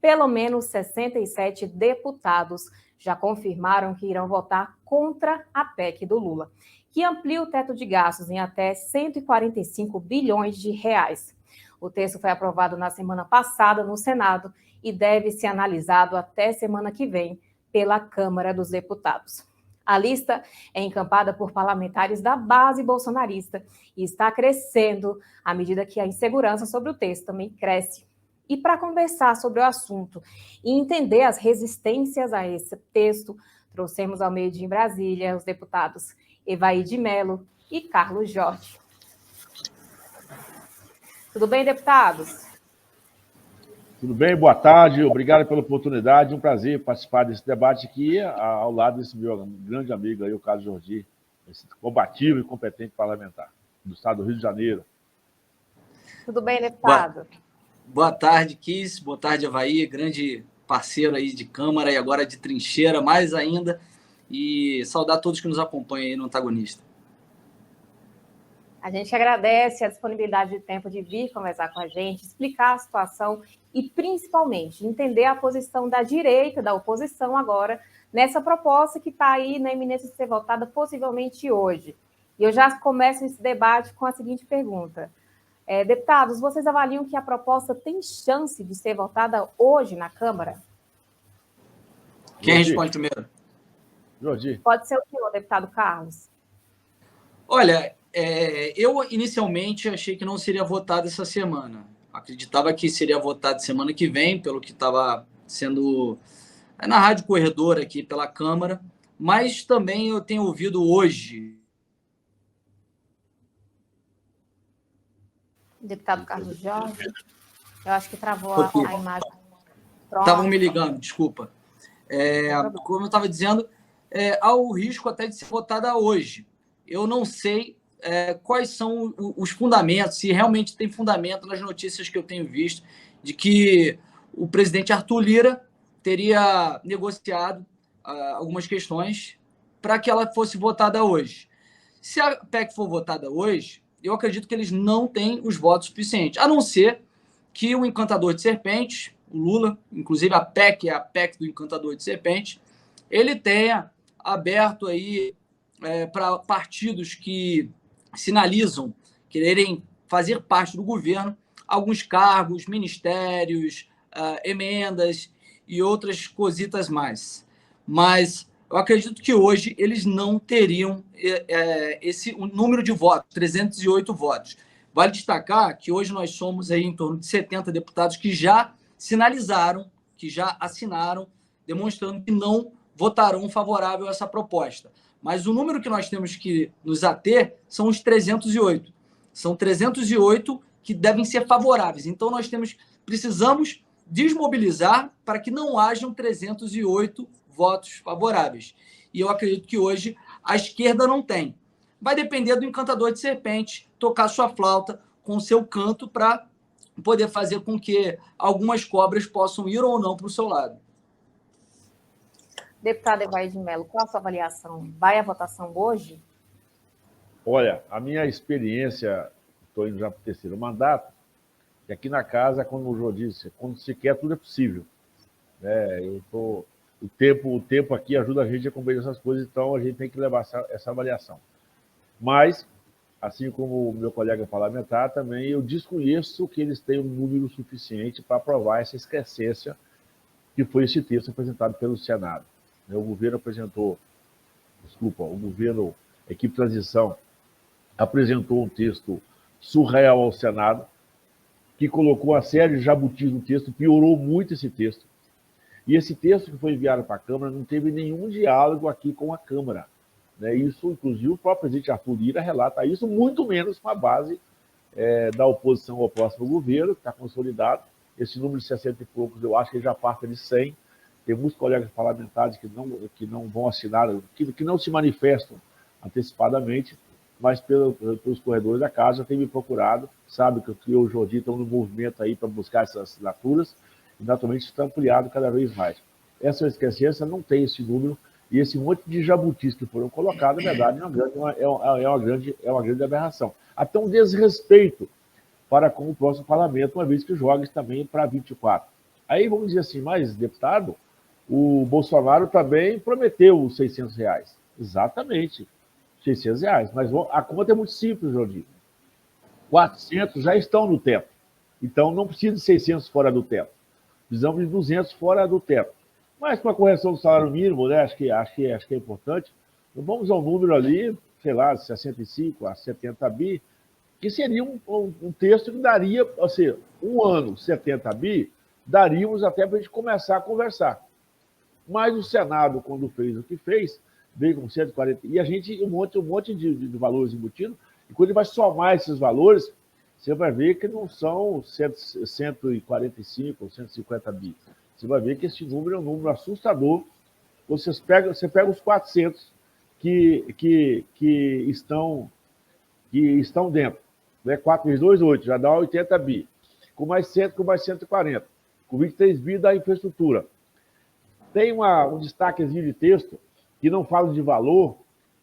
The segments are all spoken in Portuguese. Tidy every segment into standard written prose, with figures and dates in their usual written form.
pelo menos 67 deputados já confirmaram que irão votar contra a PEC do Lula, que amplia o teto de gastos em até 145 bilhões de reais. O texto foi aprovado na semana passada no Senado e deve ser analisado até semana que vem pela Câmara dos Deputados. A lista é encampada por parlamentares da base bolsonarista e está crescendo à medida que a insegurança sobre o texto também cresce. E para conversar sobre o assunto e entender as resistências a esse texto, trouxemos ao meio-dia em Brasília os deputados Evaí de Mello e Carlos Jorge. Tudo bem, deputados? Tudo bem, boa tarde, obrigado pela oportunidade, um prazer participar desse debate aqui ao lado desse meu grande amigo aí, o Carlos Jorge, esse combativo e competente parlamentar do estado do Rio de Janeiro. Tudo bem, deputado? Boa tarde, Kiss, boa tarde, Evaí, grande parceiro aí de Câmara e agora de trincheira, mais ainda, e saudar todos que nos acompanham aí no Antagonista. A gente agradece a disponibilidade de tempo de vir conversar com a gente, explicar a situação e, principalmente, entender a posição da direita, da oposição agora, nessa proposta que está aí na iminência de ser votada possivelmente hoje. E eu já começo esse debate com a seguinte pergunta. Deputados, vocês avaliam que a proposta tem chance de ser votada hoje na Câmara? Quem responde primeiro? Jorge. Pode ser o senhor, deputado Carlos. Olha, eu inicialmente achei que não seria votado essa semana. Acreditava que seria votado semana que vem, pelo que estava sendo na Rádio Corredor aqui pela Câmara, mas também eu tenho ouvido hoje. Deputado Carlos Jorge, eu acho que travou a imagem. Estavam me ligando, desculpa. Como eu estava dizendo, há o risco até de ser votada hoje. Eu não sei quais são os fundamentos, se realmente tem fundamento nas notícias que eu tenho visto, de que o presidente Arthur Lira teria negociado algumas questões para que ela fosse votada hoje. Se a PEC for votada hoje, eu acredito que eles não têm os votos suficientes, a não ser que o encantador de serpentes, o Lula, inclusive a PEC é a PEC do encantador de serpentes, ele tenha aberto aí para partidos que sinalizam quererem fazer parte do governo alguns cargos, ministérios, emendas e outras cositas mais. Mas eu acredito que hoje eles não teriam o número de votos, 308 votos. Vale destacar que hoje nós somos aí em torno de 70 deputados que já sinalizaram, que já assinaram, demonstrando que não votarão favorável a essa proposta. Mas o número que nós temos que nos ater são os 308. São 308 que devem ser favoráveis. Então, nós precisamos desmobilizar para que não hajam 308 votos favoráveis. E eu acredito que hoje a esquerda não tem. Vai depender do encantador de serpente tocar sua flauta com seu canto para poder fazer com que algumas cobras possam ir ou não para o seu lado. Deputado Evaí de Mello, qual a sua avaliação? Vai à votação hoje? Olha, a minha experiência, estou indo já para o terceiro mandato, e aqui na casa, como o João disse, quando se quer, tudo é possível. O tempo aqui ajuda a gente a compreender essas coisas, então a gente tem que levar essa avaliação. Mas, assim como o meu colega parlamentar, também eu desconheço que eles tenham um número suficiente para aprovar essa excrescência que foi esse texto apresentado pelo Senado. O governo a equipe de transição, apresentou um texto surreal ao Senado, que colocou a série de jabutis no texto, piorou muito esse texto. E esse texto que foi enviado para a Câmara não teve nenhum diálogo aqui com a Câmara. Isso, inclusive, o próprio presidente Arthur Lira relata isso, muito menos com a base da oposição ao próximo governo, que está consolidado. Esse número de 60 e poucos, eu acho que já passa de 100. Tem muitos colegas parlamentares que não vão assinar, que não se manifestam antecipadamente, mas pelos corredores da casa tem me procurado, sabe que eu e o Jordi estão no movimento aí para buscar essas assinaturas, e naturalmente está ampliado cada vez mais. Essa esquecência não tem esse número, e esse monte de jabutis que foram colocados, na verdade, é uma grande aberração. Até um desrespeito para com o próximo parlamento, uma vez que joga também para 24. Aí vamos dizer assim, mas, deputado, o Bolsonaro também prometeu os R$ 600. Exatamente, R$ 600. Mas a conta é muito simples, Jordi. 400 já estão no teto. Então não precisa de 600 fora do teto. Precisamos de 200 fora do teto. Mas com a correção do salário mínimo, né, acho que é importante, vamos ao número ali, sei lá, de 65 a 70 bi, que seria um texto que daria, assim, um ano, 70 bi, daríamos até para a gente começar a conversar. Mas o Senado, quando fez o que fez, veio com 140, e a gente, um monte de valores embutidos, e quando ele vai somar esses valores, você vai ver que não são 145 ou 150 bi. Você vai ver que esse número é um número assustador. Você pega os 400 que estão dentro. Né? 4 vezes 2, 8, já dá 80 bi. Com mais 100, com mais 140. Com 23 bi da infraestrutura. Tem um destaquezinho de texto que não fala de valor,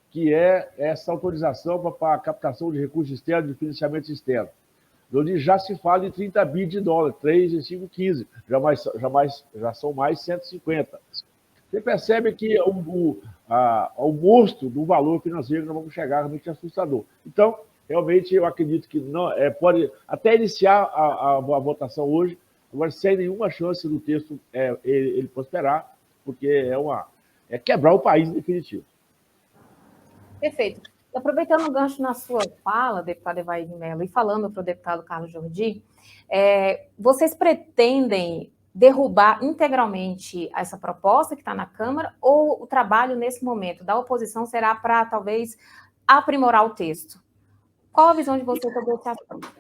que é essa autorização para a captação de recursos externos, de financiamento externo. Onde já se fala de 30 bi de dólar, 3 e 5, 15. Já são mais 150. Você percebe que o monstro do valor financeiro que nós vamos chegar realmente é assustador. Então, realmente, eu acredito que não, pode até iniciar a votação hoje, agora sem nenhuma chance do texto ele prosperar, porque é quebrar o país em definitivo. Perfeito. Aproveitando o gancho na sua fala, deputado Evair de Mello, e falando para o deputado Carlos Jordi, vocês pretendem derrubar integralmente essa proposta que está na Câmara, ou o trabalho nesse momento da oposição será para, talvez, aprimorar o texto? Qual a visão de vocês sobre esse assunto?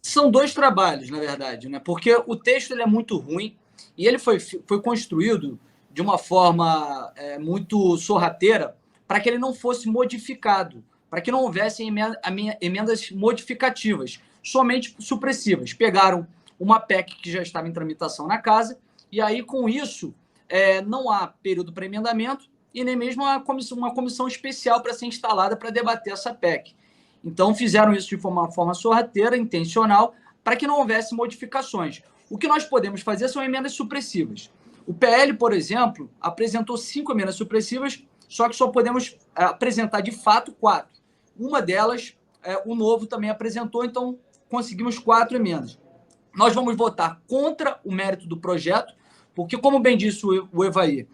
São dois trabalhos, na verdade, né? Porque o texto ele é muito ruim e ele foi construído de uma forma muito sorrateira para que ele não fosse modificado, para que não houvesse emendas modificativas, somente supressivas. Pegaram uma PEC que já estava em tramitação na casa, e aí, com isso, não há período para emendamento e nem mesmo uma comissão especial para ser instalada para debater essa PEC. Então, fizeram isso de uma forma sorrateira, intencional, para que não houvesse modificações. O que nós podemos fazer são emendas supressivas. O PL, por exemplo, apresentou 5 emendas supressivas, só que só podemos apresentar, de fato, 4. Uma delas, o Novo também apresentou, então conseguimos 4 emendas. Nós vamos votar contra o mérito do projeto, porque, como bem disse o Evair,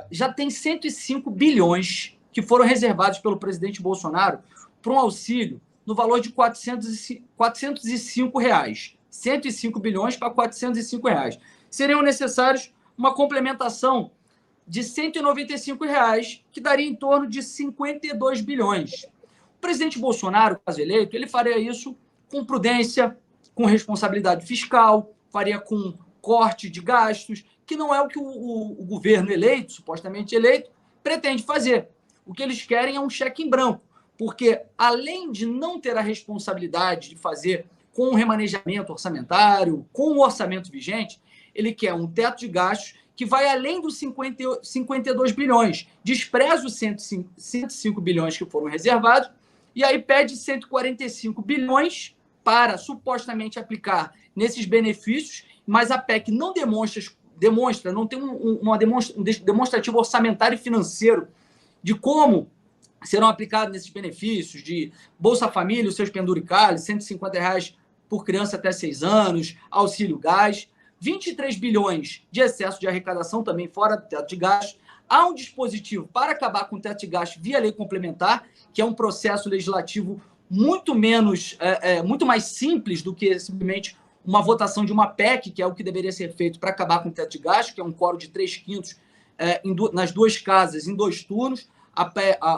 já tem 105 bilhões que foram reservados pelo presidente Bolsonaro para um auxílio no valor de R$ 405. 105 bilhões para R$ 405. Seriam necessários uma complementação de R$ 195, que daria em torno de 52 bilhões. O presidente Bolsonaro, caso eleito, ele faria isso com prudência, com responsabilidade fiscal, faria com corte de gastos, que não é o que o governo eleito, supostamente eleito, pretende fazer. O que eles querem é um cheque em branco, porque, além de não ter a responsabilidade de fazer com o remanejamento orçamentário, com o orçamento vigente, ele quer um teto de gastos que vai além dos 52 bilhões, despreza os 105 bilhões que foram reservados, e aí pede 145 bilhões para supostamente aplicar nesses benefícios, mas a PEC não demonstra, não tem um demonstrativo orçamentário e financeiro de como serão aplicados nesses benefícios de Bolsa Família, os seus penduricalhos, R$ 150 por criança até 6 anos, auxílio gás, 23 bilhões de excesso de arrecadação também fora do teto de gastos. Há um dispositivo para acabar com o teto de gastos via lei complementar, que é um processo legislativo muito mais simples do que simplesmente uma votação de uma PEC, que é o que deveria ser feito para acabar com o teto de gastos, que é um quórum de 3/5 nas duas casas, em 2 turnos.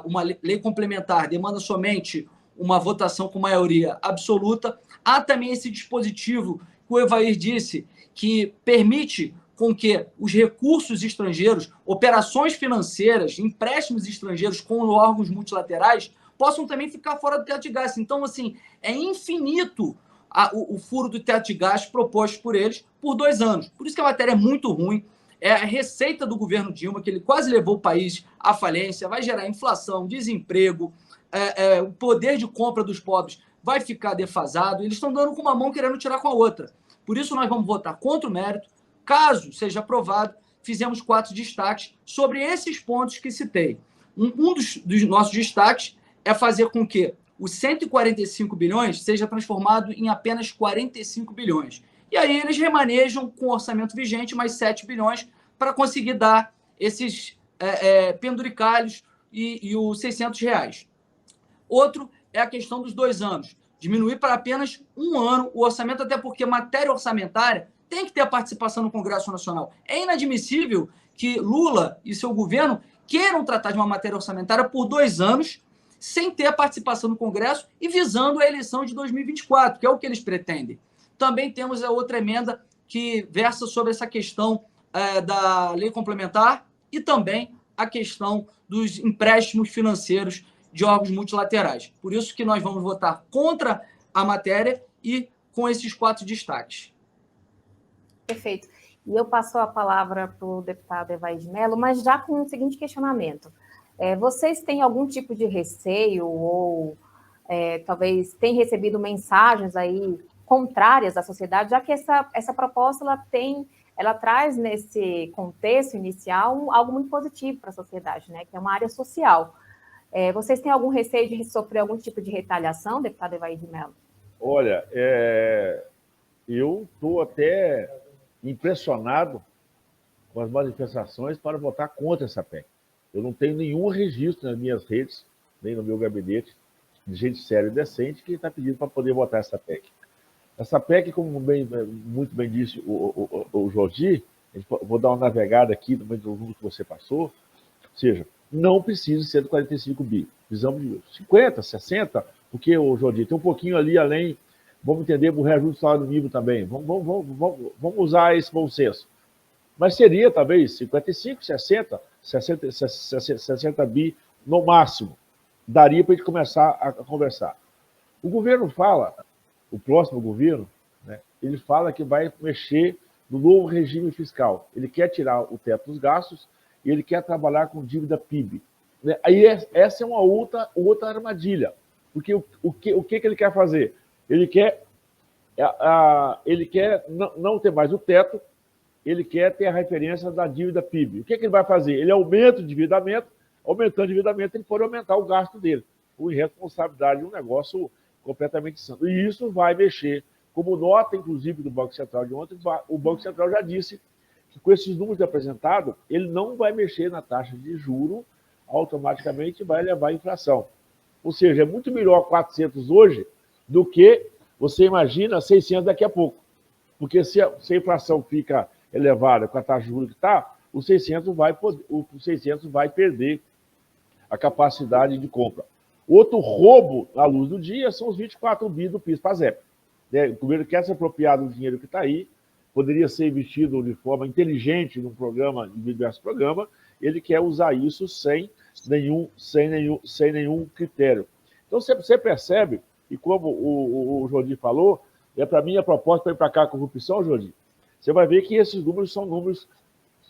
Uma lei complementar demanda somente uma votação com maioria absoluta. Há também esse dispositivo que o Evair disse, que permite com que os recursos estrangeiros, operações financeiras, empréstimos estrangeiros com órgãos multilaterais, possam também ficar fora do teto de gastos. Então, assim, é infinito o furo do teto de gastos proposto por eles por 2 anos. Por isso que a matéria é muito ruim. É a receita do governo Dilma, que ele quase levou o país à falência, vai gerar inflação, desemprego, o poder de compra dos pobres vai ficar defasado. Eles estão dando com uma mão querendo tirar com a outra. Por isso nós vamos votar contra o mérito. Caso seja aprovado, fizemos 4 destaques sobre esses pontos que citei. Um dos nossos destaques é fazer com que os 145 bilhões seja transformado em apenas 45 bilhões. E aí eles remanejam com o orçamento vigente mais 7 bilhões para conseguir dar esses penduricalhos e os R$600. Outro é a questão dos 2 anos. Diminuir para apenas 1 ano o orçamento, até porque matéria orçamentária tem que ter a participação no Congresso Nacional. É inadmissível que Lula e seu governo queiram tratar de uma matéria orçamentária por 2 anos sem ter a participação no Congresso e visando a eleição de 2024, que é o que eles pretendem. Também temos a outra emenda que versa sobre essa questão da lei complementar e também a questão dos empréstimos financeiros de órgãos multilaterais. Por isso que nós vamos votar contra a matéria e com esses 4 destaques. Perfeito. E eu passo a palavra para o deputado Evair de Mello, mas já com o seguinte questionamento. Vocês têm algum tipo de receio ou talvez tenham recebido mensagens aí contrárias à sociedade, já que essa proposta ela traz nesse contexto inicial algo muito positivo para a sociedade, né? Que é uma área social. Vocês têm algum receio de sofrer algum tipo de retaliação, deputado Evair de Mello? Olha, eu estou até impressionado com as manifestações para votar contra essa PEC. Eu não tenho nenhum registro nas minhas redes, nem no meu gabinete, de gente séria e decente que está pedindo para poder votar essa PEC. Essa PEC, como muito bem disse o Jordi, vou dar uma navegada aqui no meio do número que você passou, ou seja, não precisa ser de 45 bi. Precisamos de 50, 60, porque, Jordi, tem um pouquinho ali além, vamos entender, o reajuste do salário mínimo também. Vamos usar esse bom senso. Mas seria, talvez, 55, 60 bi no máximo. Daria para a gente começar a conversar. O governo fala, o próximo governo, né, ele fala que vai mexer no novo regime fiscal. Ele quer tirar o teto dos gastos e ele quer trabalhar com dívida PIB. Aí essa é uma outra armadilha. Porque o que ele quer fazer? Ele quer não ter mais o teto, ele quer ter a referência da dívida PIB. O que ele vai fazer? Ele aumenta o endividamento, aumentando o endividamento, ele pode aumentar o gasto dele. Por irresponsabilidade de um negócio completamente santo. E isso vai mexer, como nota, inclusive, do Banco Central de ontem, o Banco Central já disse que com esses números apresentados, ele não vai mexer na taxa de juro, automaticamente vai levar a inflação. Ou seja, é muito melhor 400 hoje do que você imagina 600 daqui a pouco. Porque se a inflação fica elevada com a taxa de juros que está, o 600 vai perder a capacidade de compra. Outro roubo à luz do dia são os 24 bi do PIS/PASEP. O governo quer se apropriar do dinheiro que está aí, poderia ser investido de forma inteligente num programa, em diversos programas, ele quer usar isso sem nenhum critério. Então, você percebe, e como o Jordi falou, para mim a proposta para ir para cá a corrupção, Jordi, você vai ver que esses números são números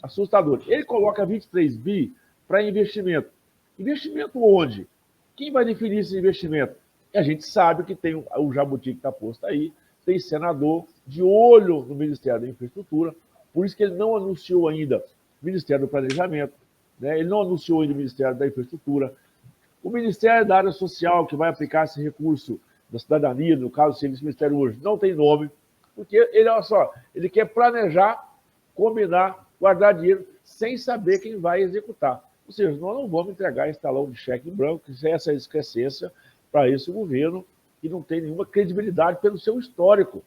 assustadores. Ele coloca 23 bi para investimento. Investimento onde? Quem vai definir esse investimento? E a gente sabe que tem o jabuti que está posto aí, tem senador de olho no Ministério da Infraestrutura, por isso que ele não anunciou ainda o Ministério do Planejamento, né? Ele não anunciou ainda o Ministério da Infraestrutura. O Ministério da Área Social, que vai aplicar esse recurso da cidadania, no caso, se esse Ministério hoje não tem nome, porque ele, olha só, ele quer planejar, combinar, guardar dinheiro, sem saber quem vai executar. Ou seja, nós não vamos entregar esse talão de cheque em branco, essa excrescência para esse governo que não tem nenhuma credibilidade pelo seu histórico.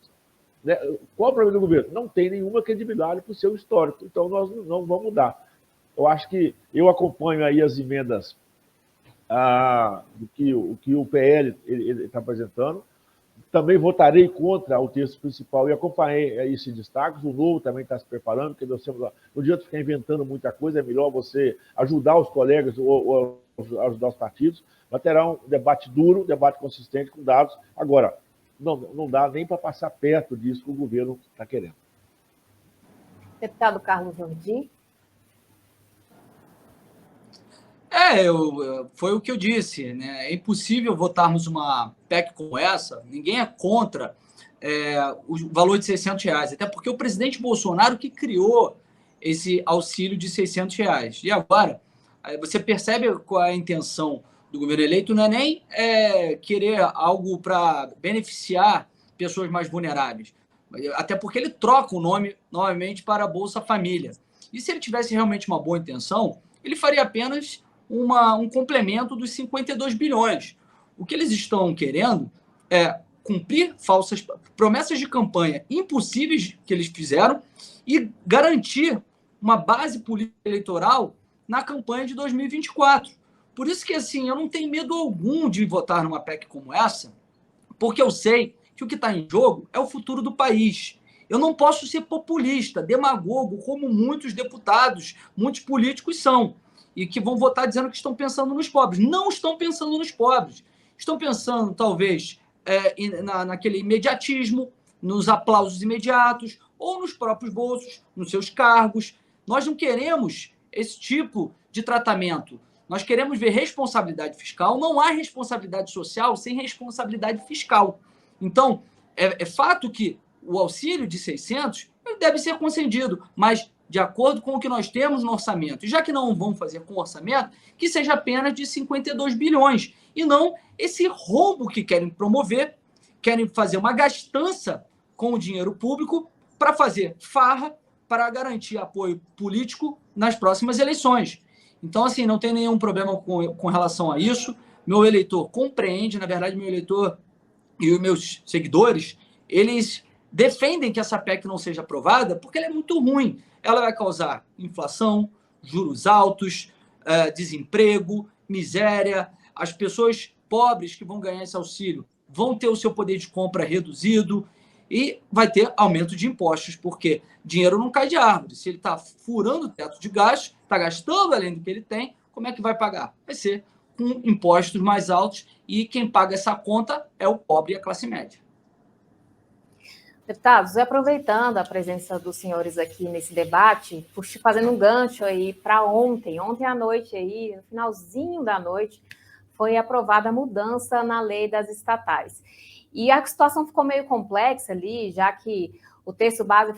Né? Qual é o problema do governo? Não tem nenhuma credibilidade pelo seu histórico, então nós não vamos dar. Eu acho que eu acompanho aí as emendas do que o PL está apresentando. Também votarei contra o texto principal e acompanhei esses destaques. O novo também está se preparando, porque não adianta ficar inventando muita coisa, é melhor você ajudar os colegas ou ajudar os partidos, mas terá um debate duro, um debate consistente com dados. Agora, não dá nem para passar perto disso que o governo está querendo. Deputado Carlos Jordi. Foi o que eu disse, né? É impossível votarmos uma PEC como essa, ninguém é contra o valor de R$600, até porque o presidente Bolsonaro que criou esse auxílio de R$600. E agora, você percebe qual é a intenção do governo eleito, não é nem querer algo para beneficiar pessoas mais vulneráveis, até porque ele troca o nome novamente para Bolsa Família. E se ele tivesse realmente uma boa intenção, ele faria apenas um complemento dos 52 bilhões. O que eles estão querendo é cumprir falsas promessas de campanha impossíveis que eles fizeram e garantir uma base política eleitoral na campanha de 2024. Por isso que, assim, eu não tenho medo algum de votar numa PEC como essa, porque eu sei que o que está em jogo é o futuro do país. Eu não posso ser populista, demagogo, como muitos deputados, muitos políticos são, e que vão votar dizendo que estão pensando nos pobres. Não estão pensando nos pobres. Estão pensando, talvez, naquele imediatismo, nos aplausos imediatos, ou nos próprios bolsos, nos seus cargos. Nós não queremos esse tipo de tratamento. Nós queremos ver responsabilidade fiscal. Não há responsabilidade social sem responsabilidade fiscal. Então, é fato que o auxílio de 600 deve ser concedido, mas de acordo com o que nós temos no orçamento. E já que não vão fazer com orçamento, que seja apenas de 52 bilhões. E não esse rombo que querem promover, querem fazer uma gastança com o dinheiro público para fazer farra, para garantir apoio político nas próximas eleições. Então, assim, não tem nenhum problema com relação a isso. Meu eleitor compreende, na verdade, meu eleitor e os meus seguidores, eles defendem que essa PEC não seja aprovada porque ela é muito ruim. Ela vai causar inflação, juros altos, desemprego, miséria. As pessoas pobres que vão ganhar esse auxílio vão ter o seu poder de compra reduzido e vai ter aumento de impostos, porque dinheiro não cai de árvore. Se ele está furando o teto de gastos, está gastando além do que ele tem, como é que vai pagar? Vai ser com impostos mais altos e quem paga essa conta é o pobre e a classe média. Deputados, aproveitando a presença dos senhores aqui nesse debate, fazendo um gancho aí para ontem à noite aí, no finalzinho da noite, foi aprovada a mudança na lei das estatais. E a situação ficou meio complexa ali, já que o texto base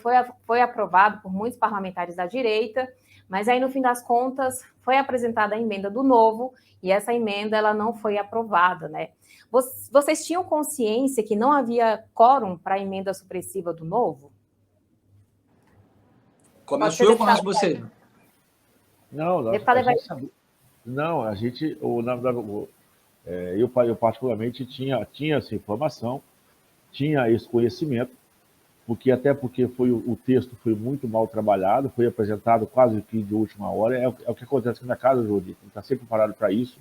foi aprovado por muitos parlamentares da direita, mas aí, no fim das contas, foi apresentada a emenda do Novo, e essa emenda ela não foi aprovada, né? Vocês tinham consciência que não havia quórum para a emenda supressiva do Novo? Começo eu ou começo você? Eu particularmente tinha essa informação, tinha esse conhecimento, porque o texto foi muito mal trabalhado, foi apresentado quase que de última hora, é o que acontece aqui na casa, Jodi, está sempre preparado para isso.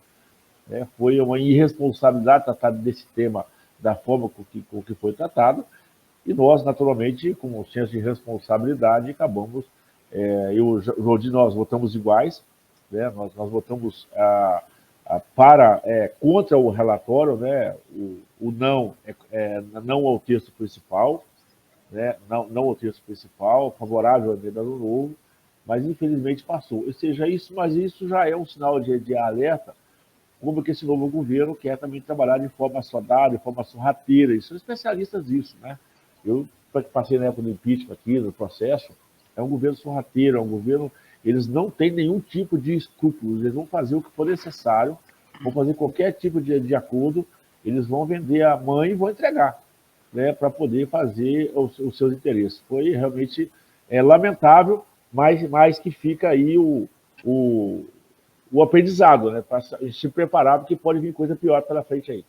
Foi uma irresponsabilidade tratar desse tema da forma com que foi tratado, e nós, naturalmente, com um senso de responsabilidade, acabamos, nós votamos iguais, né? nós votamos contra o relatório, né? o não, não ao texto principal, né? não ao texto principal, favorável à emenda do Novo, mas infelizmente passou. Ou seja, isso já é um sinal de alerta, como que esse novo governo quer também trabalhar de forma saudável, de forma sorrateira. Eles são especialistas nisso, né? Eu passei na época do impeachment aqui, no processo, é um governo sorrateiro, é um governo... Eles não têm nenhum tipo de escrúpulos, eles vão fazer o que for necessário, vão fazer qualquer tipo de acordo, eles vão vender a mãe e vão entregar, né, para poder fazer os seus interesses. Foi realmente lamentável, mas que fica aí o aprendizado, né, para se preparar, porque pode vir coisa pior pela frente aí.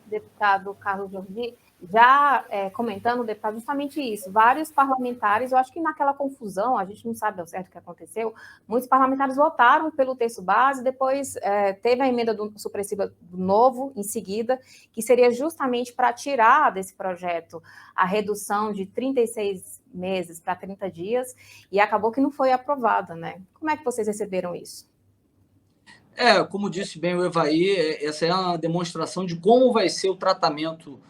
Deputado Carlos Jordi, já comentando, deputado, justamente isso, vários parlamentares, eu acho que naquela confusão, a gente não sabe ao certo o que aconteceu, muitos parlamentares votaram pelo texto base, depois teve a emenda supressiva do Novo, em seguida, que seria justamente para tirar desse projeto a redução de 36 meses para 30 dias, e acabou que não foi aprovada, né? Como é que vocês receberam isso? Como disse bem o Evaí, essa é uma demonstração de como vai ser o tratamento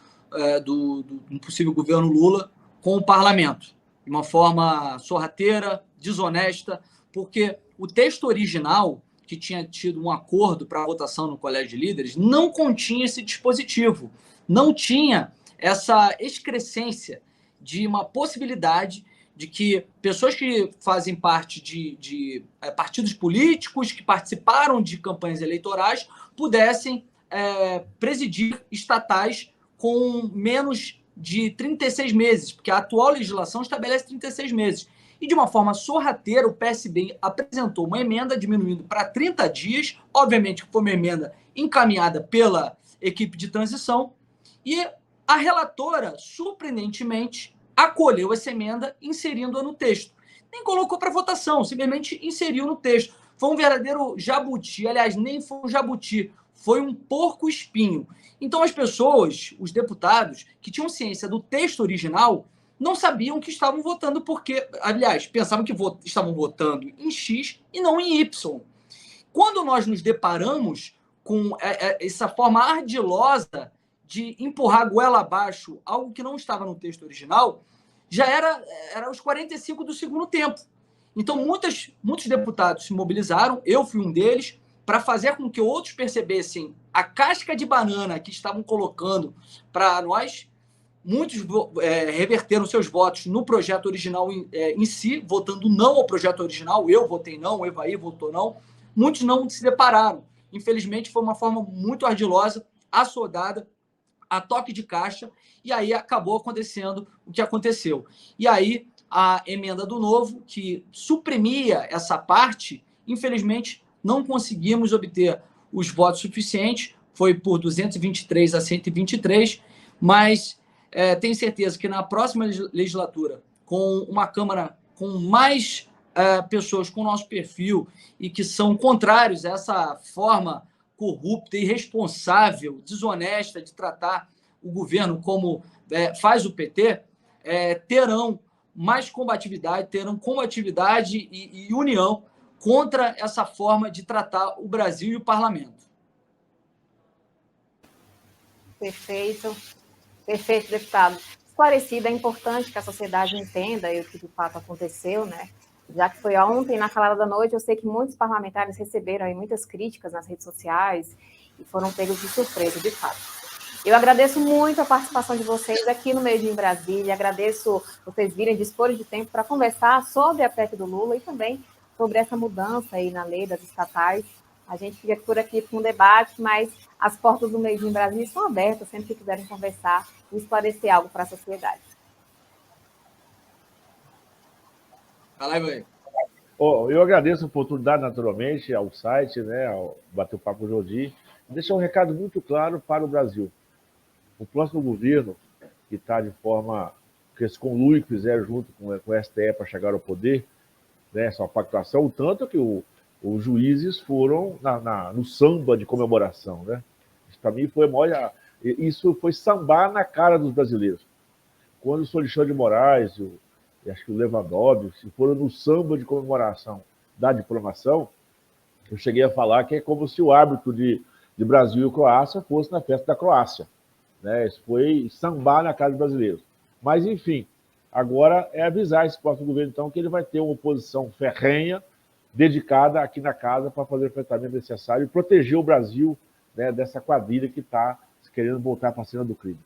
do possível governo Lula com o parlamento, de uma forma sorrateira, desonesta, porque o texto original, que tinha tido um acordo para votação no Colégio de Líderes, não continha esse dispositivo, não tinha essa excrescência de uma possibilidade de que pessoas que fazem parte de partidos políticos, que participaram de campanhas eleitorais, pudessem presidir estatais com menos de 36 meses, porque a atual legislação estabelece 36 meses. E, de uma forma sorrateira, o PSB apresentou uma emenda diminuindo para 30 dias, obviamente foi uma emenda encaminhada pela equipe de transição, e a relatora, surpreendentemente, acolheu essa emenda, inserindo-a no texto. Nem colocou para votação, simplesmente inseriu no texto. Foi um verdadeiro jabuti. Aliás, nem foi um jabuti, foi um porco-espinho. Então, as pessoas, os deputados, que tinham ciência do texto original, não sabiam que estavam votando porque, aliás, pensavam que estavam votando em X e não em Y. Quando nós nos deparamos com essa forma ardilosa de empurrar goela abaixo algo que não estava no texto original, já era os 45 do segundo tempo. Então, muitos deputados se mobilizaram, eu fui um deles, para fazer com que outros percebessem a casca de banana que estavam colocando para nós. Muitos reverteram seus votos no projeto original em si, votando não ao projeto original. Eu votei não, o Evaí votou não. Muitos não se depararam. Infelizmente, foi uma forma muito ardilosa, assodada, a toque de caixa, e aí acabou acontecendo o que aconteceu. E aí, a emenda do Novo, que suprimia essa parte, infelizmente, não conseguimos obter os votos suficientes, foi por 223 a 123, mas tenho certeza que na próxima legislatura, com uma Câmara com mais pessoas com o nosso perfil e que são contrários a essa forma corrupta, irresponsável, desonesta de tratar o governo como faz o PT, terão mais combatividade, e união contra essa forma de tratar o Brasil e o parlamento. Perfeito. Perfeito, deputado. Esclarecido, é importante que a sociedade entenda o que de fato aconteceu, né? Já que foi ontem, na calada da noite, eu sei que muitos parlamentares receberam aí muitas críticas nas redes sociais e foram pegos de surpresa, de fato. Eu agradeço muito a participação de vocês aqui no Meio Dia em Brasília, agradeço vocês virem, disporem de tempo para conversar sobre a PEC do Lula e também sobre essa mudança aí na lei das estatais. A gente fica por aqui com um debate, mas as portas do Meio Dia em Brasília estão abertas, sempre que quiserem conversar e esclarecer algo para a sociedade. Fala aí, mãe. Eu agradeço a oportunidade, naturalmente, ao site, né, ao Bater o Papo com o Jordi, e deixar um recado muito claro para o Brasil. O próximo governo, que está de forma que esse conluio que fizeram junto com o STF para chegar ao poder, né, essa pactuação, tanto que os juízes foram no samba de comemoração, né? Para mim isso foi sambar na cara dos brasileiros. Quando o senhor Alexandre de Moraes, acho que o Lewandowski, foram no samba de comemoração da diplomação, eu cheguei a falar que é como se o árbitro de Brasil e Croácia fosse na festa da Croácia, né? Isso foi sambar na cara dos brasileiros. Mas, enfim, agora é avisar esse próximo governo, então, que ele vai ter uma oposição ferrenha, dedicada aqui na casa para fazer o enfrentamento necessário e proteger o Brasil, né, dessa quadrilha que está querendo voltar para a cena do crime.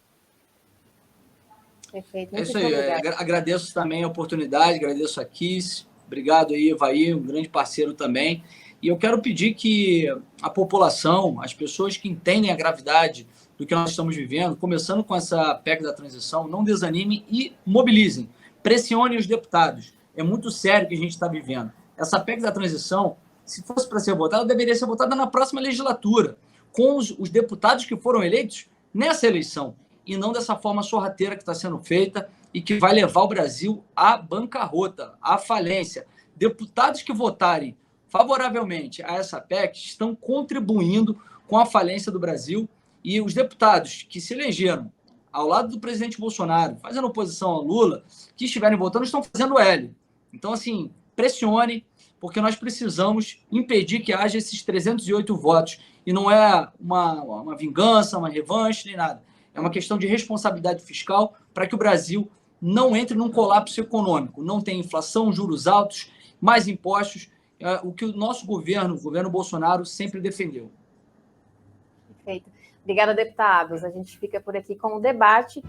Perfeito. É isso aí. Agradeço também a oportunidade, agradeço a Kiss, obrigado aí, Evaí, um grande parceiro também. E eu quero pedir que a população, as pessoas que entendem a gravidade do que nós estamos vivendo, começando com essa PEC da transição, não desanimem e mobilizem, pressionem os deputados. É muito sério o que a gente está vivendo. Essa PEC da transição, se fosse para ser votada, deveria ser votada na próxima legislatura, com os deputados que foram eleitos nessa eleição, e não dessa forma sorrateira que está sendo feita e que vai levar o Brasil à bancarrota, à falência. Deputados que votarem favoravelmente a essa PEC estão contribuindo com a falência do Brasil, e os deputados que se elegeram ao lado do presidente Bolsonaro, fazendo oposição ao Lula, que estiverem votando, estão fazendo L. Então, assim, pressione, porque nós precisamos impedir que haja esses 308 votos. E não é uma vingança, uma revanche, nem nada. É uma questão de responsabilidade fiscal para que o Brasil não entre num colapso econômico. Não tem inflação, juros altos, mais impostos, o que o nosso governo, o governo Bolsonaro, sempre defendeu. Perfeito. Obrigada, deputados. A gente fica por aqui com o debate.